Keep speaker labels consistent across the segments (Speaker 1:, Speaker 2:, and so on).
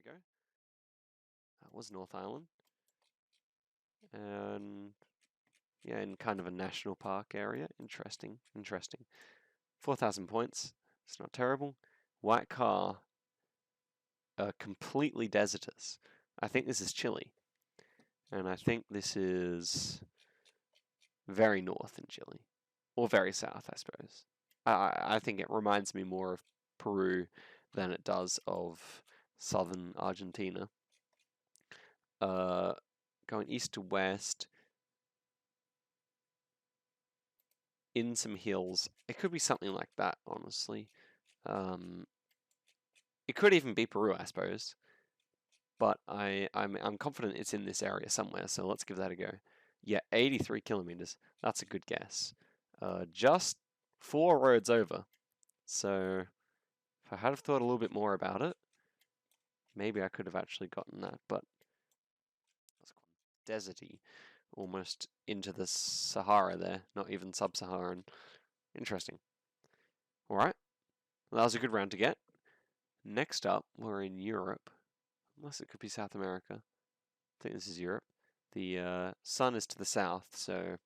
Speaker 1: that a go. That was North Island. And yeah, in kind of a national park area. Interesting, interesting. 4,000 points. It's not terrible. White car, completely desertous. I think this is Chile. And I think this is very north in Chile. Or very south, I suppose. I think it reminds me more of Peru than it does of southern Argentina. Going east to west, in some hills. It could be something like that, honestly. It could even be Peru, I suppose. But I'm confident it's in this area somewhere, so let's give that a go. Yeah, 83 kilometers. That's a good guess. Just 4 roads over. So if I had have thought a little bit more about it, maybe I could have actually gotten that, but it's deserty, almost into the Sahara there, not even sub-Saharan. Interesting. All right, that was a good round to get. Next up, we're in Europe, unless it could be South America. I think this is Europe. The sun is to the south, so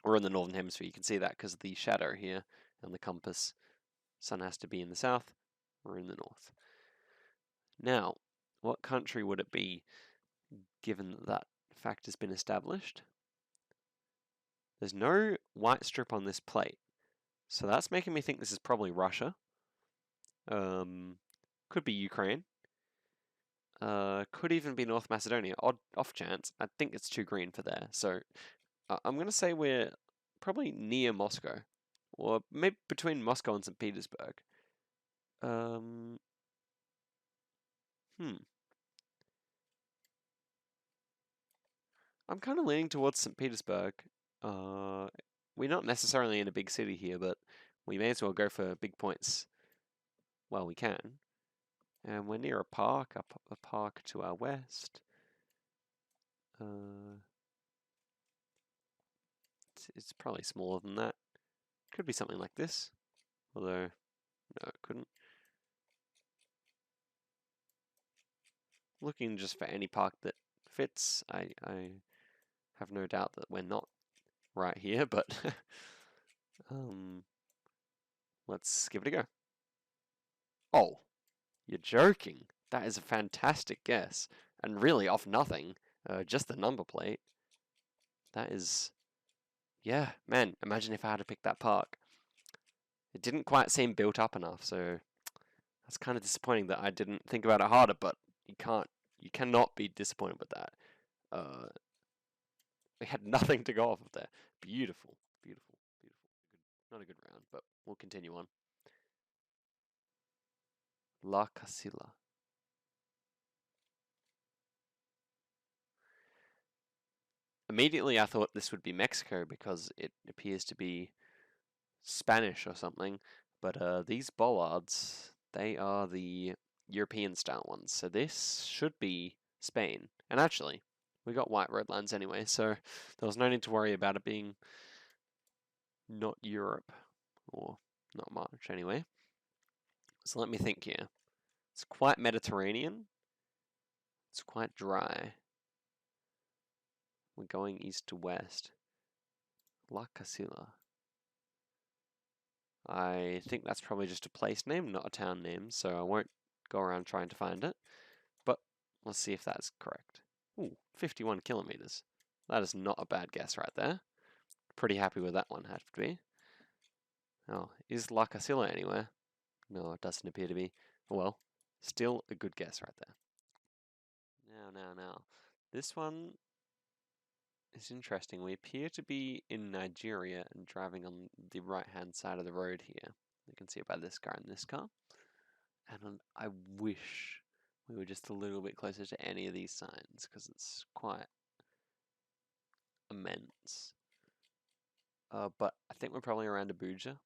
Speaker 1: we're in the northern hemisphere. You can see that because of the shadow here and the compass. Sun has to be in the south. We're in the north. Now, what country would it be, given that that fact has been established? There's no white strip on this plate, so that's making me think this is probably Russia. Could be Ukraine. Could even be North Macedonia. Off chance. I think it's too green for there. So I'm going to say we're probably near Moscow. Or maybe between Moscow and St. Petersburg. Um, I'm kind of leaning towards St. Petersburg. We're not necessarily in a big city here, but we may as well go for big points while we can. And we're near a park, a park to our west. It's probably smaller than that. Could be something like this. Although, no, it couldn't. Looking just for any park that fits. I have no doubt that we're not right here, but let's give it a go. Oh, you're joking. That is a fantastic guess. And really off nothing. Just the number plate. That is... Yeah, man, imagine if I had to pick that park. It didn't quite seem built up enough, so that's kind of disappointing that I didn't think about it harder, but you cannot be disappointed with that. We had nothing to go off of there. Beautiful, beautiful, beautiful. Not a good round, but we'll continue on. La Casilla. Immediately I thought this would be Mexico because it appears to be Spanish or something, but these bollards, they are the European style ones, so this should be Spain. And actually, we got white road lines anyway, so there was no need to worry about it being not Europe, or not much anyway. So let me think here. It's quite Mediterranean. It's quite dry. We're going east to west. La Casilla. I think that's probably just a place name, not a town name, so I won't go around trying to find it. But let's see if that's correct. Ooh, 51 kilometers. That is not a bad guess right there. Pretty happy with that one, have to be. Oh, is La Casilla anywhere? No, it doesn't appear to be. Well, still a good guess right there. Now. This one is interesting. We appear to be in Nigeria and driving on the right-hand side of the road here. You can see it by this car and this car. And I wish we were just a little bit closer to any of these signs because it's quite immense. But I think we're probably around Abuja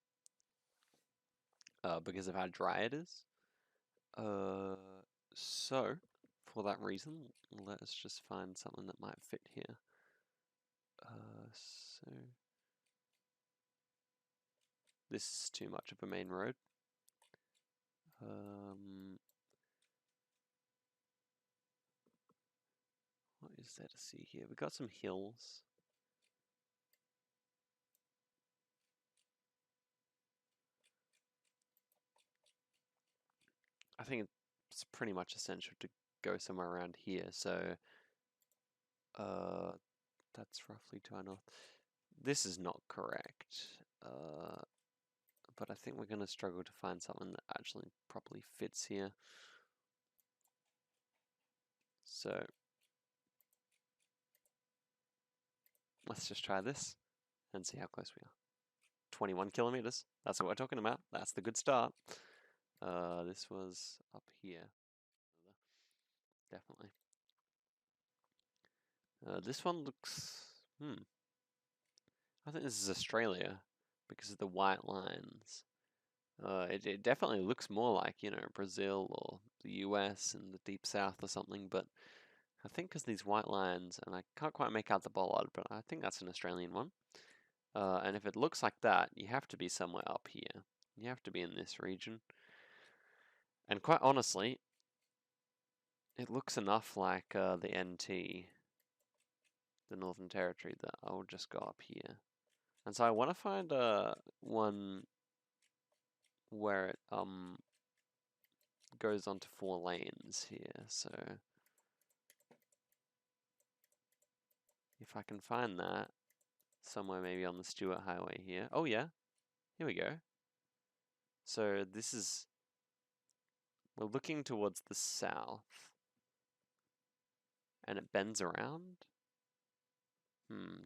Speaker 1: because of how dry it is. So, for that reason, let us just find something that might fit here. So this is too much of a main road. is there to see here? We've got some hills. I think it's pretty much essential to go somewhere around here. So, that's roughly to our north. This is not correct. But I think we're going to struggle to find something that actually properly fits here. So, let's just try this and see how close we are. 21 kilometers. That's what we're talking about. That's the good start. This was up here. Definitely. This one looks... I think this is Australia because of the white lines. It definitely looks more like, you know, Brazil or the US and the deep south or something, but I think because these white lines, and I can't quite make out the bollard, but I think that's an Australian one. And if it looks like that, you have to be somewhere up here. You have to be in this region. And quite honestly, it looks enough like the NT, the Northern Territory, that I'll just go up here. And so I want to find one where it goes onto 4 lanes here. So if I can find that somewhere maybe on the Stuart Highway here. Oh yeah, here we go. So this is, we're looking towards the south. And it bends around?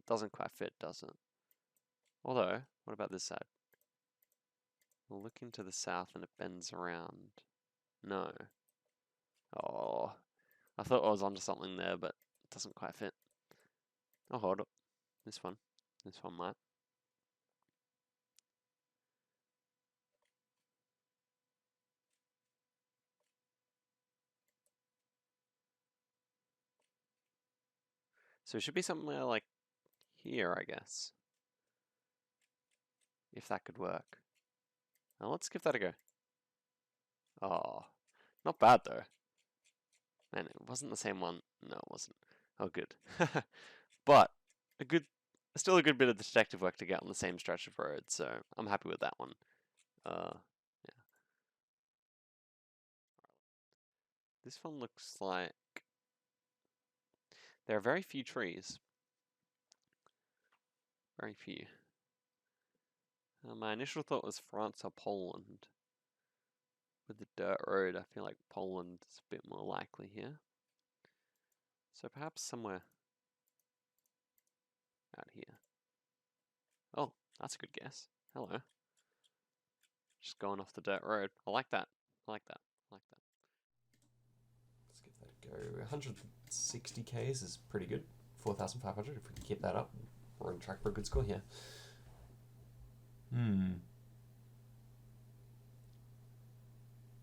Speaker 1: Doesn't quite fit, does it? Although, what about this side? We're looking to the south and it bends around. No. Oh, I thought I was onto something there, but it doesn't quite fit. Oh, hold up. This one might. So it should be somewhere like here, I guess. If that could work. Now let's give that a go. Oh, not bad though. Man, it wasn't the same one. No, it wasn't. Oh, good. But still a good bit of detective work to get on the same stretch of road, so I'm happy with that one. Yeah. This one looks like there are very few trees. Very few. My initial thought was France or Poland. With the dirt road, I feel like Poland is a bit more likely here. So perhaps somewhere out here. Oh, that's a good guess. Hello. Just going off the dirt road. I like that. I like that. I like that. Let's give that a go. 160 Ks is pretty good. 4,500 if we can keep that up. We're on track for a good score here.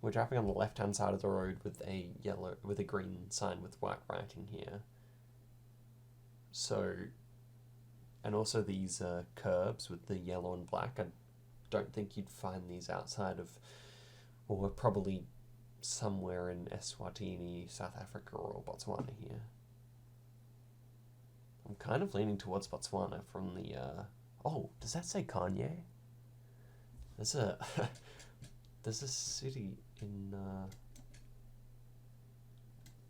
Speaker 1: We're driving on the left-hand side of the road with a green sign with white writing here. So, and also these curbs with the yellow and black. I don't think you'd find these outside of, well, we're probably somewhere in Eswatini, South Africa, or Botswana here. I'm kind of leaning towards Botswana from the. Oh, does that say Kanye? There's a there's a city in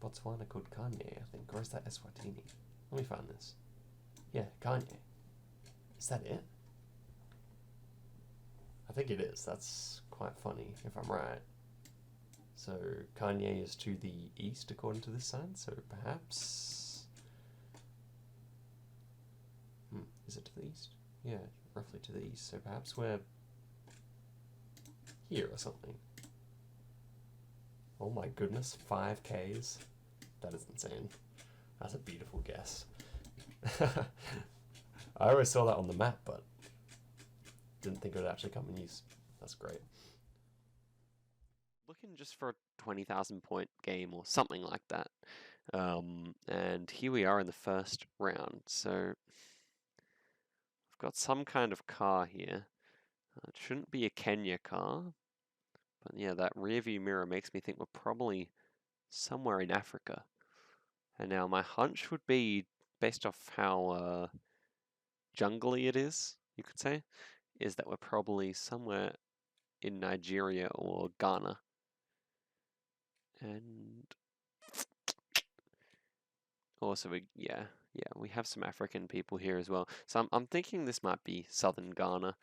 Speaker 1: Botswana called Kanye, I think, or is that Eswatini? Let me find this. Yeah, Kanye. Is that it? I think it is. That's quite funny, if I'm right. So Kanye is to the east, according to this sign. So perhaps, is it to the east? Yeah, roughly to the east. So perhaps we're here or something. Oh my goodness, 5 Ks. That is insane. That's a beautiful guess. I always saw that on the map, but didn't think it would actually come in use. That's great. Looking just for a 20,000 point game or something like that. And here we are in the first round. So I've got some kind of car here. It shouldn't be a Kenya car. But yeah, that rear view mirror makes me think we're probably somewhere in Africa. And now my hunch would be, based off how jungly it is, you could say, is that we're probably somewhere in Nigeria or Ghana. And also, we have some African people here as well. So I'm thinking this might be southern Ghana.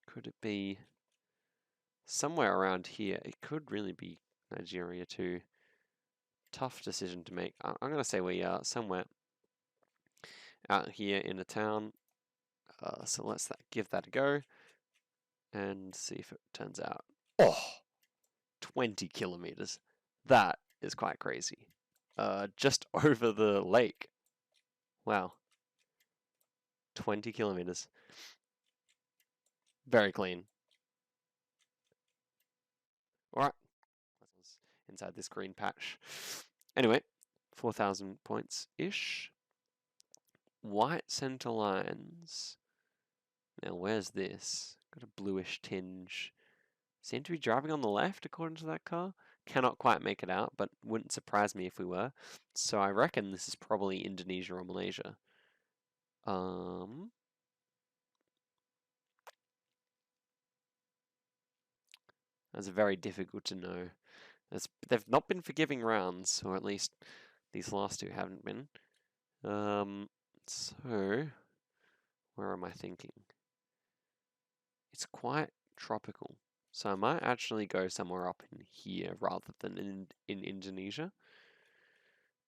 Speaker 1: Could it be somewhere around here? It could really be Nigeria too. Tough decision to make. I'm going to say we are somewhere out here in a town. So let's give that a go and see if it turns out. Oh, 20 kilometers. That is quite crazy. Just over the lake. Wow. 20 kilometers. Very clean. Alright. Let's inside this green patch. Anyway, 4,000 points-ish. White center lines. Now, where's this? Got a bluish tinge. Seem to be driving on the left, according to that car. Cannot quite make it out, but wouldn't surprise me if we were. So I reckon this is probably Indonesia or Malaysia. That's very difficult to know. They've not been forgiving rounds, or at least these last two haven't been. So where am I thinking? It's quite tropical. So I might actually go somewhere up in here rather than in Indonesia.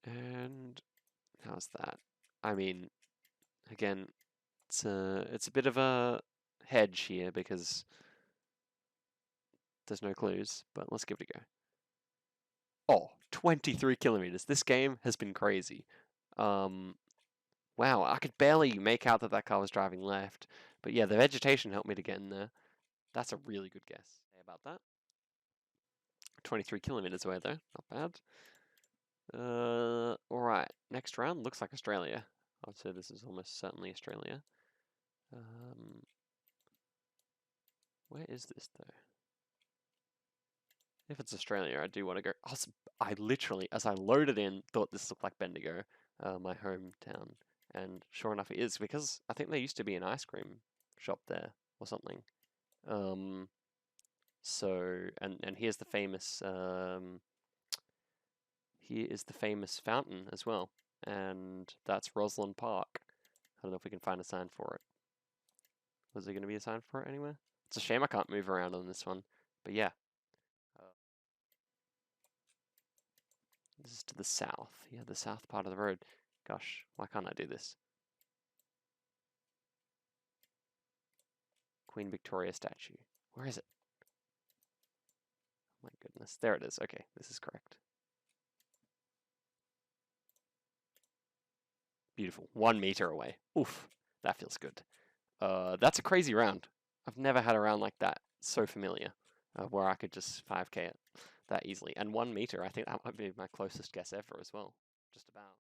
Speaker 1: And how's that? I mean, again, it's a bit of a hedge here because there's no clues, but let's give it a go. Oh, 23 kilometers. This game has been crazy. Wow, I could barely make out that car was driving left. But yeah, the vegetation helped me to get in there. That's a really good guess. Say about that. 23 kilometers away though, not bad. Alright, next round looks like Australia. I'd say this is almost certainly Australia. Where is this though? If it's Australia, I do want to go. I literally, as I loaded in, thought this looked like Bendigo, my hometown. And sure enough, it is, because I think there used to be an ice cream shop there or something. So, and here's the famous, here is the famous fountain as well. And that's Roslyn Park. I don't know if we can find a sign for it. Was there going to be a sign for it anywhere? It's a shame I can't move around on this one. But yeah. This is to the south. Yeah, the south part of the road. Gosh, why can't I do this? Queen Victoria statue. Where is it? Oh my goodness. There it is. Okay, this is correct. Beautiful. 1 meter away. Oof. That feels good. That's a crazy round. I've never had a round like that. So familiar. Where I could just 5k it that easily. And 1 meter, I think that might be my closest guess ever as well. Just about.